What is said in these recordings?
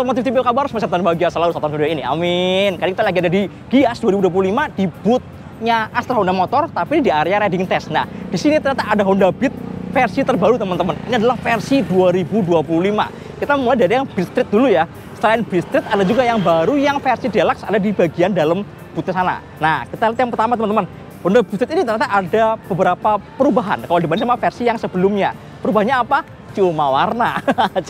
Otomotif TV kabar, semoga dan bahagia selalu saat video ini. Amin. Kali kita lagi ada di Gias 2025 di booth-nya Astra Honda Motor, tapi di area riding test. Nah, di sini ternyata ada Honda Beat versi terbaru teman-teman. Ini adalah versi 2025. Kita mulai dari yang Beat Street dulu ya. Selain Beat Street ada juga yang baru, yang versi Deluxe ada di bagian dalam booth sana. Nah, kita lihat yang pertama teman-teman. Honda Beat Street ini ternyata ada beberapa perubahan kalau dibanding sama versi yang sebelumnya. Perubahannya apa? Cuma warna,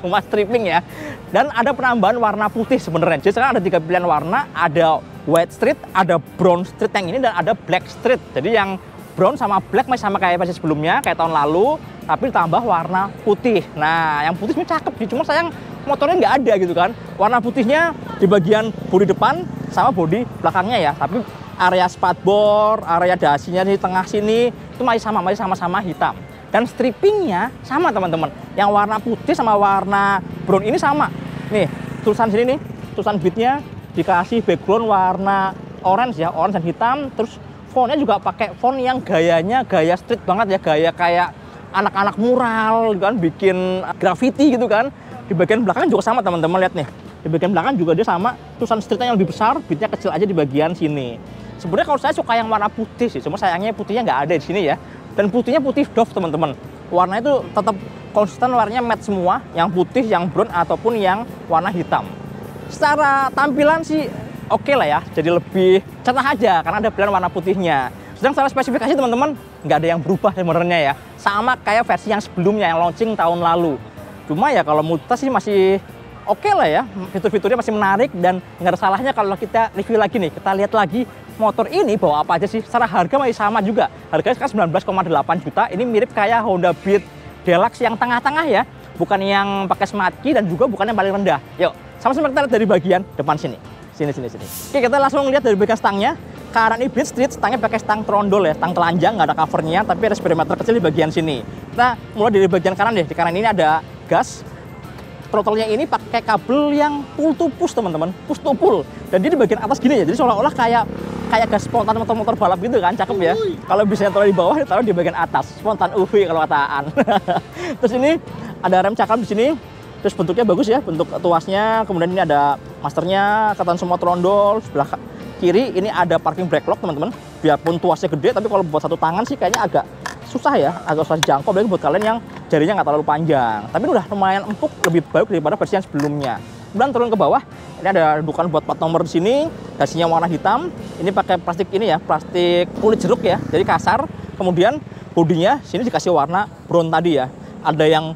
cuma stripping ya. Dan ada penambahan warna putih sebenarnya. Jadi sekarang ada 3 pilihan warna, ada white street, ada brown street yang ini, dan ada black street. Jadi yang brown sama black masih sama kayak versi sebelumnya, kayak tahun lalu, tapi ditambah warna putih. Nah, yang putih sebenarnya cakep sih, cuma sayang motornya nggak ada gitu kan. Warna putihnya di bagian bodi depan sama bodi belakangnya ya, tapi area spatbor, area dasinya di tengah sini itu masih sama-sama hitam. Dan strippingnya sama teman-teman. Yang warna putih sama warna brown ini sama. Nih, tulisan sini nih, tulisan Beatnya dikasih background warna orange ya, orange dan hitam. Terus fontnya juga pakai font yang gayanya gaya street banget ya, gaya kayak anak-anak mural gitu kan, bikin graffiti gitu kan. Di bagian belakang juga sama teman-teman, lihat nih. Di bagian belakang juga dia sama, tulisan streetnya yang lebih besar, Beatnya kecil aja di bagian sini. Sebenarnya kalau saya suka yang warna putih sih, cuma sayangnya putihnya nggak ada di sini ya. Dan putihnya putih doff teman-teman. Warnanya itu tetap konsisten, warnanya matte semua, yang putih, yang brown ataupun yang warna hitam. Secara tampilan sih oke lah ya, jadi lebih cerah aja karena ada pilihan warna putihnya. Sedang secara spesifikasi teman-teman nggak ada yang berubah sebenarnya ya, sama kayak versi yang sebelumnya yang launching tahun lalu. Cuma ya kalau menurut sih masih oke lah ya, fitur-fiturnya masih menarik dan nggak ada salahnya kalau kita review lagi nih, kita lihat lagi motor ini bawa apa aja sih. Secara harga masih sama juga, harganya sekarang 19,8 juta. Ini mirip kayak Honda Beat Deluxe yang tengah-tengah ya, bukan yang pakai smart key dan juga bukan yang paling rendah. Yuk, sama-sama kita lihat dari bagian depan sini. Sini. Oke, kita langsung lihat dari bagian stangnya. Karena ini Beat Street, stangnya pakai stang trondol ya, stang telanjang, nggak ada covernya, tapi ada speedometer kecil di bagian sini. Kita mulai dari bagian kanan deh. Di kanan ini ada gas. Throttle-nya ini pakai kabel yang pull to push teman-teman, push to pull. Dan dia di bagian atas gini ya, jadi seolah-olah kayak gas spontan motor-motor balap gitu kan, cakep ya. Kalau bisa taruh di bawah, ditaruh di bagian atas, spontan kalau kataan. Terus ini ada rem cakram di sini, terus bentuknya bagus ya, bentuk tuasnya. Kemudian ini ada masternya, kelihatan semua trondol. Sebelah kiri ini ada parking brake lock teman-teman. Biarpun tuasnya gede, tapi kalau buat satu tangan sih kayaknya agak susah ya, agak susah dijangkau, apalagi buat kalian yang jarinya nggak terlalu panjang. Tapi ini udah lumayan empuk, lebih baik daripada versi yang sebelumnya. Kemudian turun ke bawah, ini ada dudukan buat plat nomor di sini, dasinya warna hitam. Ini pakai plastik ini ya, plastik kulit jeruk ya, jadi kasar. Kemudian bodinya sini dikasih warna brown tadi ya. Ada yang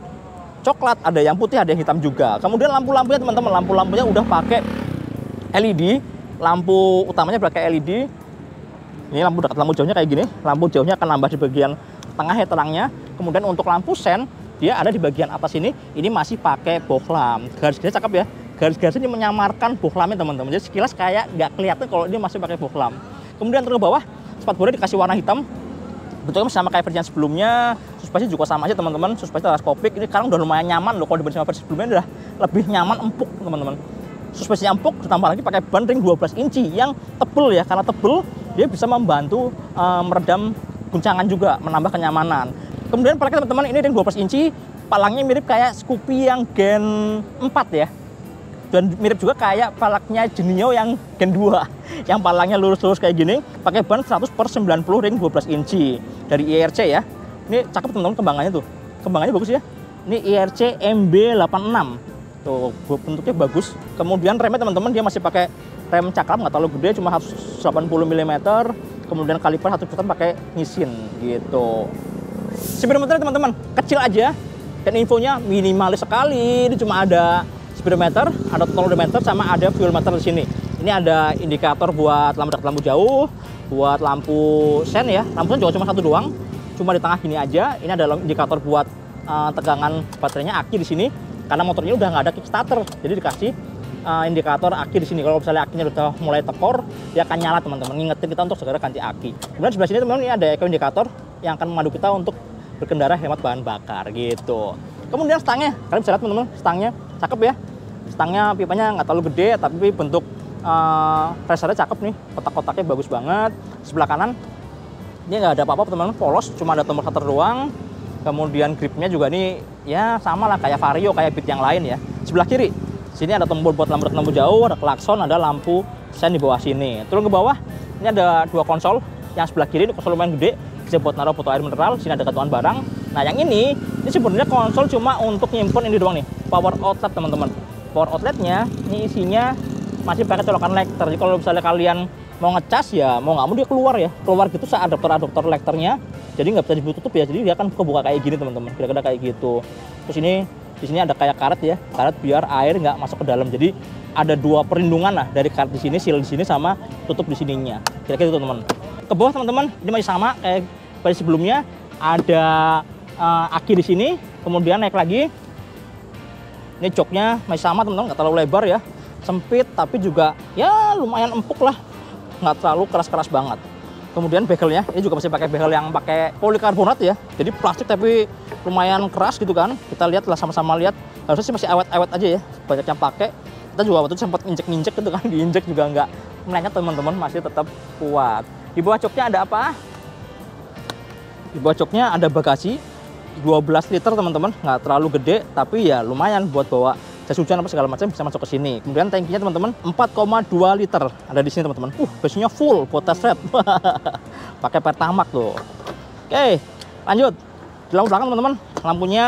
coklat, ada yang putih, ada yang hitam juga. Kemudian lampu-lampunya teman-teman, lampu-lampunya udah pakai LED, lampu utamanya pakai LED. Ini lampu dekat, lampu jauhnya kayak gini. Lampu jauhnya akan nambah di bagian tengah ya terangnya. Kemudian untuk lampu sen, dia ada di bagian atas ini masih pakai bohlam. Garis-garisnya cakep ya. Garis-garisnya menyamarkan bohlamnya teman-teman. Jadi sekilas kayak nggak kelihatan kalau dia masih pakai bohlam. Kemudian turun ke bawah, spatbornya dikasih warna hitam. Bentuknya masih sama kayak versi yang sebelumnya. Suspensi juga sama aja teman-teman. Suspensi teleskopik. Ini sekarang udah lumayan nyaman loh, kalau dibanding sama versi sebelumnya udah lebih nyaman, empuk teman-teman. Suspensinya empuk, ditambah lagi pakai ban ring 12 inci yang tebel ya. Karena tebel, dia bisa membantu meredam guncangan juga, menambah kenyamanan. Kemudian palangnya teman-teman, ini ring 12 inci, palangnya mirip kayak Scoopy yang Gen 4 ya. Dan mirip juga kayak palangnya Genio yang Gen 2, yang palangnya lurus-lurus kayak gini, pakai ban 100/90 ring 12 inci dari IRC ya. Ini cakep teman-teman kembangannya tuh. Kembangannya bagus ya. Ini IRC MB86. Tuh, bentuknya bagus. Kemudian remnya teman-teman dia masih pakai rem cakram, nggak terlalu gede, cuma 180 mm. Kemudian kaliper satu putar pakai Nissin gitu. Speedometer teman-teman kecil aja dan infonya minimalis sekali. Ini cuma ada speedometer, ada total odometer, sama ada fuel meter di sini. Ini ada indikator buat lampu dekat, lampu jauh, buat lampu sen ya. Lampu sen juga cuma satu doang, cuma di tengah gini aja. Ini ada indikator buat tegangan baterainya, aki di sini. Karena motornya udah nggak ada kickstarter, jadi dikasih indikator aki di sini. Kalau misalnya akinya udah mulai tekor, dia akan nyala teman-teman, ngingetin kita untuk segera ganti aki. Kemudian sebelah sini teman-teman, ini ada eco indikator yang akan memandu kita untuk berkendara hemat bahan bakar gitu. Kemudian stangnya, kalian bisa lihat teman-teman, stangnya cakep ya. Stangnya pipanya nggak terlalu gede, tapi bentuk racernya cakep nih, kotak-kotaknya bagus banget. Sebelah kanan ini nggak ada apa-apa teman-teman, polos, cuma ada tombol starter doang. Kemudian gripnya juga nih ya sama lah kayak Vario, kayak Beat yang lain ya. Sebelah kiri Sini ada tombol buat lampu jauh, ada klakson, ada lampu sen di bawah sini. Turun ke bawah, ini ada 2 konsol. Yang sebelah kiri ini konsol lumayan gede, bisa buat naruh botol air mineral. Sini ada gantungan barang. Nah, yang ini sebenarnya konsol cuma untuk nyimpen ini doang nih, power outlet teman-teman. Power outletnya ini isinya masih pakai colokan lekter. Jadi kalau misalnya kalian mau ngecas ya mau nggak mau dia keluar gitu saat adaptor lekternya, jadi nggak bisa dibuka tutup ya, jadi dia akan buka kayak gini teman-teman, kira-kira kayak gitu. Terus ini di sini ada kayak karet ya, karet biar air nggak masuk ke dalam, jadi ada 2 perlindungan lah dari karet di sini, seal di sini sama tutup di sininya, kira-kira itu teman-teman. Ke bawah teman-teman ini masih sama kayak pada sebelumnya, ada aki di sini, kemudian naik lagi. Ini joknya masih sama teman-teman, nggak terlalu lebar ya, sempit tapi juga ya lumayan empuk lah, nggak terlalu keras-keras banget. Kemudian begelnya ini juga masih pakai begel yang pakai polikarbonat ya, jadi plastik tapi lumayan keras gitu kan. Kita lihat lah, sama-sama lihat, harusnya sih masih awet-awet aja ya, banyak yang pakai. Kita juga waktu itu sempat injek-injek gitu kan, diinjek juga nggak melenyat teman-teman, masih tetap kuat. Di bawah joknya ada apa? Di bawah joknya ada bagasi 12 liter teman-teman, nggak terlalu gede tapi ya lumayan buat bawa jas hujan apa segala macam, bisa masuk ke sini. Kemudian tankinya teman-teman 4,2 liter ada di sini teman-teman. Bensinnya full buat test drive. Pakai Pertamax tuh. Oke, lanjut. Di lampu belakang teman-teman, lampunya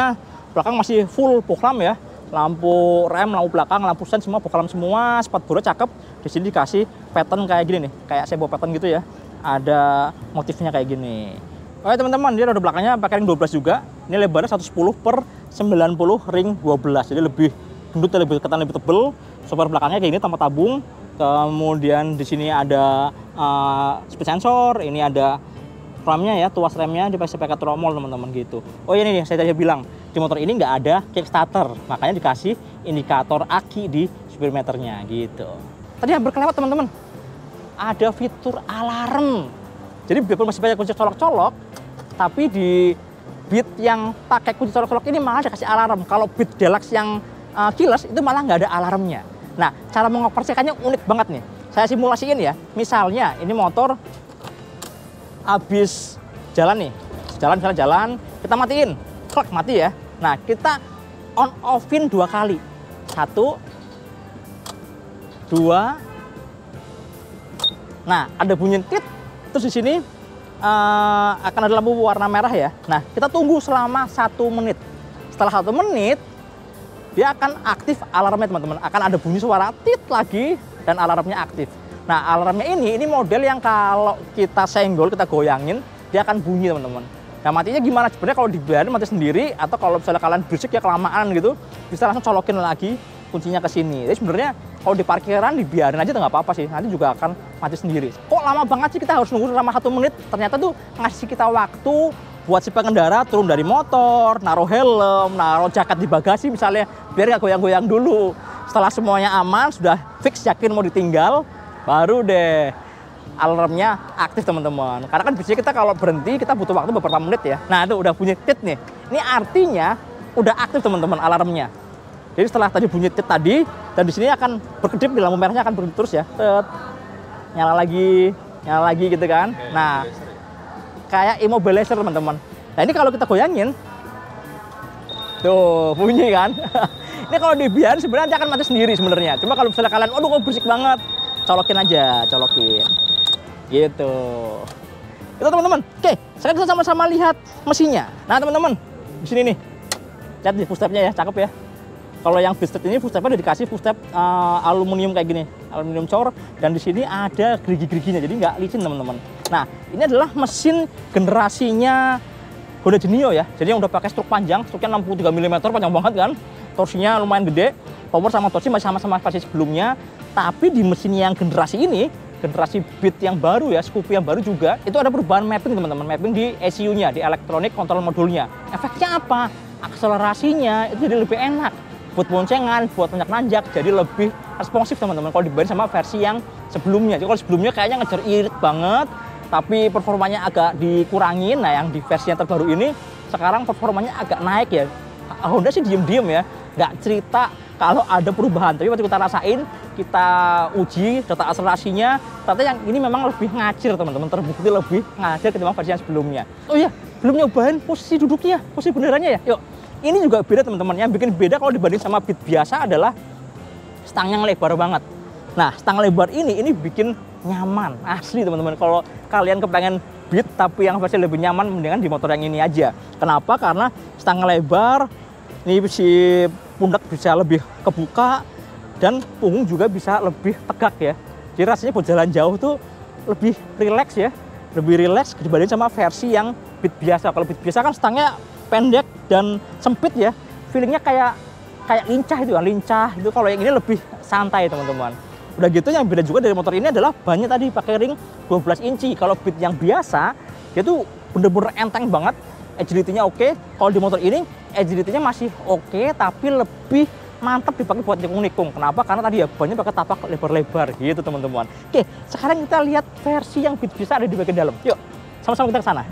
belakang masih full poklam ya. Lampu rem, lampu belakang, lampu sen semua poklam semua, spatbornya cakep. Di sini dikasih pattern kayak gini nih, kayak sebo pattern gitu ya. Ada motifnya kayak gini. Oke teman-teman, dia roda belakangnya pakai ring 12 juga. Ini lebarnya 110/90 ring 12, jadi lebih gendut, lebih ketan, lebih tebel. Spoiler belakangnya kayak gini tanpa tabung. Kemudian di sini ada speed sensor, ini ada remnya ya, tuas remnya dikasih pakai tromol teman-teman gitu. Oh ini nih, saya tadi bilang di motor ini nggak ada kickstarter, makanya dikasih indikator aki di speedometernya gitu. Tadi hampir kelewat teman-teman, ada fitur alarm. Jadi biarpun masih banyak kunci colok-colok, tapi di Beat yang pakai kunci colok-colok ini malah dikasih alarm. Kalau Beat Deluxe yang keyless itu malah nggak ada alarmnya. Nah, cara mengoperasikannya unik banget nih. Saya simulasiin ya. Misalnya ini motor habis jalan nih, misalnya jalan, kita matiin, klak mati ya. Nah, kita on offin 2 kali, 1, 2. Nah, ada bunyi tit. Terus di sini akan ada lampu warna merah ya. Nah, kita tunggu selama 1 menit. Setelah 1 menit, dia akan aktif alarmnya teman-teman. Akan ada bunyi suara tit lagi dan alarmnya aktif. Nah, alarmnya ini model yang kalau kita senggol, kita goyangin, dia akan bunyi teman-teman. Nah, matinya gimana? Sebenarnya kalau dibiarin mati sendiri, atau kalau misalnya kalian berisik ya kelamaan gitu, bisa langsung colokin lagi kuncinya ke sini. Jadi sebenarnya kalau di parkiran dibiarin aja nggak apa-apa sih, nanti juga akan mati sendiri. Kok lama banget sih kita harus nunggu selama 1 menit? Ternyata tuh ngasih kita waktu buat si pengendara turun dari motor, naruh helm, naruh jaket di bagasi misalnya, biar nggak goyang-goyang dulu. Setelah semuanya aman, sudah fix yakin mau ditinggal, baru deh alarmnya aktif teman-teman. Karena kan biasanya kita kalau berhenti kita butuh waktu beberapa menit ya. Nah itu udah bunyi tit nih. Ini artinya udah aktif teman-teman alarmnya. Jadi setelah tadi bunyi tit tadi, dan di sini akan berkedip, di lampu merahnya akan berkedip terus ya. Tet, nyala lagi gitu kan. Nah, kayak immobilizer teman-teman. Nah ini kalau kita goyangin, tuh bunyi kan. Ini kalau dibiarin sebenarnya akan mati sendiri sebenarnya. Cuma kalau misalnya kalian, aduh kok berisik banget, colokin aja, colokin. Gitu. Itu teman-teman. Oke, sekarang kita sama-sama lihat mesinnya. Nah teman-teman, di sini nih, lihat di footstepnya ya, cakep ya. Kalau yang Beatstep ini footstepnya udah dikasih footstep aluminium kayak gini, aluminium cor, dan di sini ada gerigi-geriginya, jadi nggak licin teman-teman. Nah, ini adalah mesin generasinya Honda Genio ya, jadi yang udah pakai struk panjang, struknya 63 mm, panjang banget kan, torsinya lumayan gede, power sama torsi masih sama-sama versi sebelumnya, tapi di mesin yang generasi ini, generasi Beat yang baru ya, Scoopy yang baru juga, itu ada perubahan mapping teman-teman, mapping di ECU-nya, di Electronic Control Module-nya. Efeknya apa? Akselerasinya itu jadi lebih enak. Buat boncengan, buat nanjak, jadi lebih responsif teman-teman kalau dibanding sama versi yang sebelumnya. Jadi kalau sebelumnya kayaknya ngejar irit banget, tapi performanya agak dikurangin. Nah yang di versi yang terbaru ini, sekarang performanya agak naik ya. Honda sih diem-diem ya, nggak cerita kalau ada perubahan. Tapi waktu kita rasain, kita uji data akselerasinya, ternyata yang ini memang lebih ngacir teman-teman, terbukti lebih ngacir ketimbang versi yang sebelumnya. Oh iya, belum nyobain posisi duduknya, posisi benderannya ya. Yuk. Ini juga beda teman-teman, yang bikin beda kalau dibanding sama Beat biasa adalah stangnya lebar banget. Nah, stang lebar ini bikin nyaman, asli teman-teman. Kalau kalian kepengen Beat tapi yang versi lebih nyaman, mendingan di motor yang ini aja. Kenapa? Karena stang lebar, ini si pundak bisa lebih kebuka dan punggung juga bisa lebih tegak ya. Jadi rasanya buat jalan jauh tuh lebih rileks ya, lebih rileks dibanding sama versi yang Beat biasa. Kalau Beat biasa kan stangnya pendek dan sempit ya, feelingnya kayak lincah itu kan, lincah itu. Kalau yang ini lebih santai teman-teman. Udah gitu yang beda juga dari motor ini adalah bannya tadi pakai ring 12 inci. Kalau Beat yang biasa dia tuh bener-bener enteng banget, agility-nya oke. Kalau di motor ini agility-nya masih oke, tapi lebih mantap dipakai buat nikung-nikung. Kenapa? Karena tadi ya bannya pakai tapak lebar-lebar gitu teman-teman. Oke, sekarang kita lihat versi yang Beat biasa ada di bagian dalam. Yuk, sama-sama kita ke sana.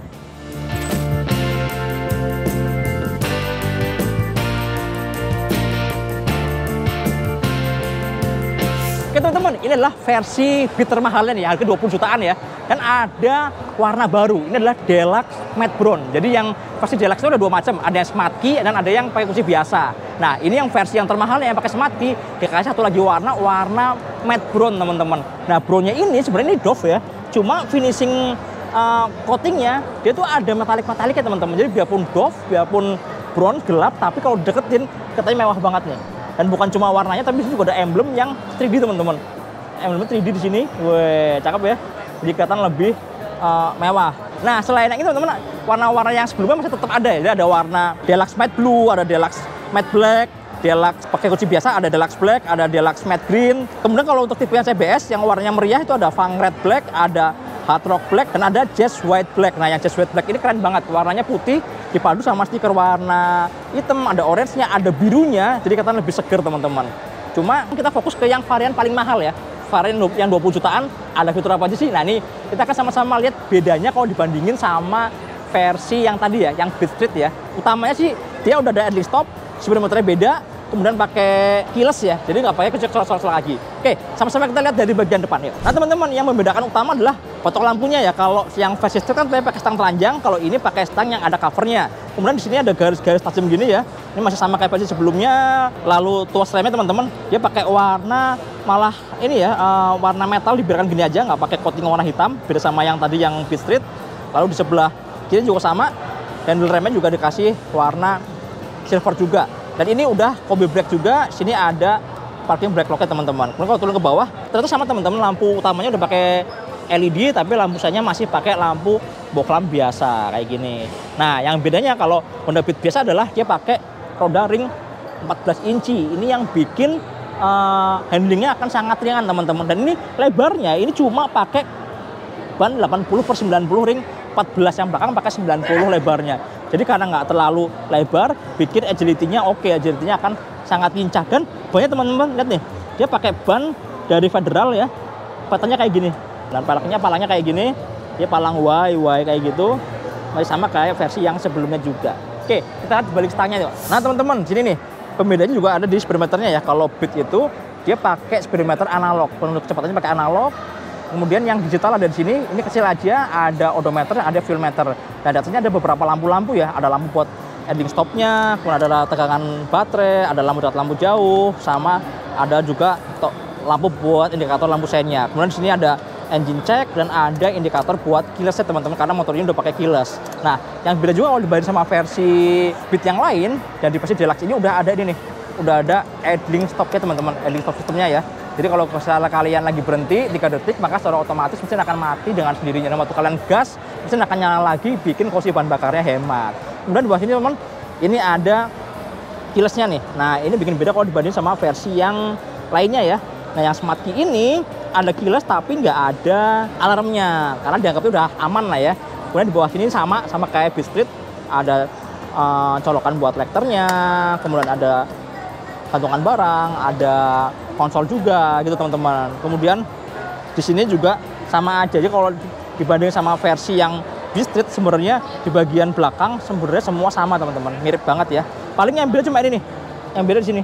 Oke teman-teman, ini adalah versi Beat termahalnya nih, harga 20 jutaan ya. Dan ada warna baru, ini adalah Deluxe Matte Brown. Jadi yang versi Deluxe itu ada dua macam, ada yang smart key dan ada yang pakai kunci biasa. Nah ini yang versi yang termahalnya yang pakai smart key, dikasih satu lagi warna Matte Brown teman-teman. Nah brownnya ini sebenarnya ini Dove ya, cuma finishing coatingnya dia tuh ada metalik-metalik ya teman-teman. Jadi biarpun Dove, biarpun brown gelap, tapi kalau deketin katanya mewah banget nih. Dan bukan cuma warnanya, tapi juga ada emblem yang 3D teman-teman. Emblem 3D di sini, weh, cakep ya. Jadi kelihatan lebih mewah. Nah, selain yang itu teman-teman, warna-warna yang sebelumnya masih tetap ada ya. Jadi ada warna Deluxe Matte Blue, ada Deluxe Matte Black, Deluxe pakai kunci biasa, ada Deluxe Black, ada Deluxe Matte Green. Kemudian kalau untuk tipe yang CBS yang warnanya meriah itu ada Fang Red Black, ada Hard Rock Black, dan ada Jazz White Black. Nah, yang Jazz White Black ini keren banget. Warnanya putih, dipadu sama stiker warna hitam, ada orange-nya, ada birunya. Jadi kelihatan lebih seger, teman-teman. Cuma kita fokus ke yang varian paling mahal ya. Varian yang 20 jutaan, ada fitur apa aja sih? Nah, ini kita akan sama-sama lihat bedanya kalau dibandingin sama versi yang tadi ya, yang Beat Street ya. Utamanya sih, dia udah ada idling stop, sebenarnya motornya beda, kemudian pakai keyless ya, jadi nggak pakai kecek-kecek lagi. Oke, sama-sama kita lihat dari bagian depan yuk. Nah teman-teman, yang membedakan utama adalah kotak lampunya ya. Kalau yang versi Street kan pakai stang telanjang, kalau ini pakai stang yang ada covernya. Kemudian di sini ada garis-garis tajam gini ya. Ini masih sama kayak versi sebelumnya. Lalu tuas remnya teman-teman, dia pakai warna malah ini ya, warna metal dibiarkan gini aja, nggak pakai coating warna hitam. Beda sama yang tadi yang Beat Street. Lalu di sebelah kiri juga sama, handle remnya juga dikasih warna silver juga. Dan ini udah combi brake juga, sini ada parking brake lock teman-teman. Kemudian kalau turun ke bawah, ternyata sama teman-teman, lampu utamanya udah pakai LED, tapi lampu sanya masih pakai lampu box lamp biasa kayak gini. Nah, yang bedanya kalau Honda Beat biasa adalah dia pakai roda ring 14 inci. Ini yang bikin handlingnya akan sangat ringan teman-teman. Dan ini lebarnya, ini cuma pakai ban 80/90 ring 14, yang belakang pakai 90 lebarnya. Jadi karena nggak terlalu lebar, bikin agility-nya oke, agility-nya akan sangat lincah. Dan banyak teman-teman, lihat nih, dia pakai ban dari Federal ya, patahnya kayak gini. Dan palangnya kayak gini, dia palang Y kayak gitu, masih sama kayak versi yang sebelumnya juga. Oke, kita lihat balik stangnya yuk. Nah teman-teman, sini nih, pembedanya juga ada di speedometernya ya. Kalau Beat itu, dia pakai speedometer analog, untuk kecepatannya pakai analog. Kemudian yang digital ada di sini, ini kecil aja, ada odometer, ada fuel meter. Dan di atasnya ada beberapa lampu-lampu ya, ada lampu buat ending stopnya, kemudian ada tegangan baterai, ada lampu dekat, lampu jauh, sama ada juga lampu buat indikator lampu seinnya. Kemudian di sini ada engine check dan ada indikator buat keyless ya teman-teman, karena motor ini udah pakai keyless. Nah, yang beda juga kalau dibanding sama versi Beat yang lain, dan di versi Deluxe ini udah ada ini nih, udah ada idling stopnya teman-teman, idling stop sistemnya ya. Jadi kalau misalnya kalian lagi berhenti 3 detik, maka secara otomatis mesin akan mati dengan sendirinya. Dan waktu kalian gas, mesin akan nyala lagi, bikin kursi bahan bakarnya hemat. Kemudian di bawah sini teman, ini ada keyless-nya nih. Nah ini bikin beda kalau dibanding sama versi yang lainnya ya. Nah yang smart key ini ada keyless tapi nggak ada alarmnya, karena dianggapnya udah aman lah ya. Kemudian di bawah sini sama kayak Beat Street, ada colokan buat lekternya, kemudian ada kantongan barang, ada konsol juga gitu teman-teman. Kemudian di sini juga sama aja. Jadi kalau dibanding sama versi yang Beat Street, sebenarnya di bagian belakang sebenarnya semua sama teman-teman, mirip banget ya. Paling yang beda cuma ini nih, yang beda di sini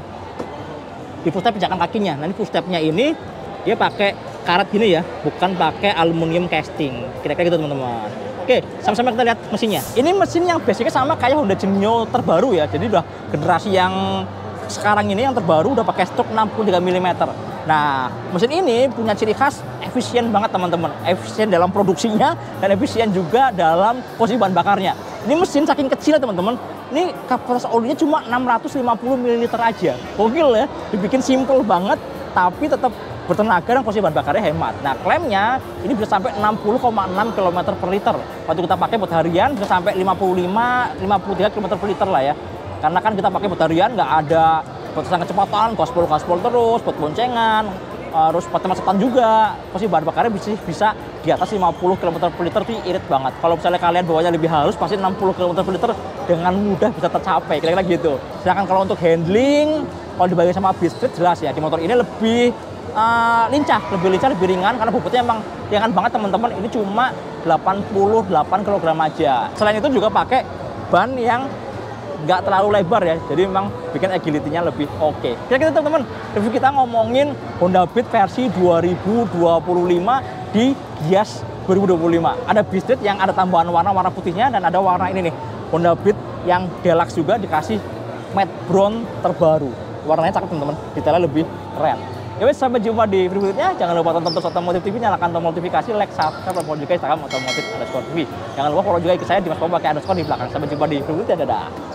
di footstep pijakan kakinya. Nah ini footstepnya ini dia pakai karet gini ya, bukan pakai aluminium casting. Kira-kira gitu teman-teman. Oke, sama-sama kita lihat mesinnya. Ini mesin yang basicnya sama kayak Honda Genio terbaru ya. Jadi udah generasi yang sekarang ini yang terbaru udah pakai stroke 63 mm. Nah, mesin ini punya ciri khas efisien banget teman-teman. Efisien dalam produksinya dan efisien juga dalam posisi bahan bakarnya. Ini mesin saking kecil teman-teman. Ini kapasitas olinya cuma 650 ml aja. Gokil ya, dibikin simple banget tapi tetap bertenaga dan posisi bahan bakarnya hemat. Nah, klaimnya ini bisa sampai 60,6 km per liter. Waktu kita pakai buat harian bisa sampai 53 km per liter lah ya. Karena kan kita pakai buat harian, nggak ada batasan kecepatan, gaspol terus, buat boncengan, terus buat macetan juga. Posisi bahan bakarnya bisa di atas 50 km per liter, itu irit banget. Kalau misalnya kalian bawanya lebih halus, pasti 60 km per liter dengan mudah bisa tercapai, kira-kira gitu. Sedangkan kalau untuk handling, kalau dibagi sama Beastrit jelas ya, di motor ini lebih lincah, lebih ringan, karena bobotnya emang ringan banget teman-teman. Ini cuma 88 kg aja. Selain itu juga pakai ban yang nggak terlalu lebar ya, jadi memang bikin agility-nya lebih oke. Kira-kira teman-teman, review kita ngomongin Honda Beat versi 2025 di Gias 2025. Ada Beastrit yang ada tambahan warna putihnya, dan ada warna ini nih, Honda Beat yang Deluxe juga dikasih matte brown terbaru. Warnanya cakep teman-teman, detailnya lebih keren. Ya wes, sampai jumpa di video berikutnya. Jangan lupa tonton terus Otomotif TV, nyalakan tombol notifikasi, like, subscribe, dan follow juga Instagram Otomotif_TV. Jangan lupa follow juga IG saya di Mas Pom pakai underscore di belakang. Sampai jumpa di video berikutnya, dadah.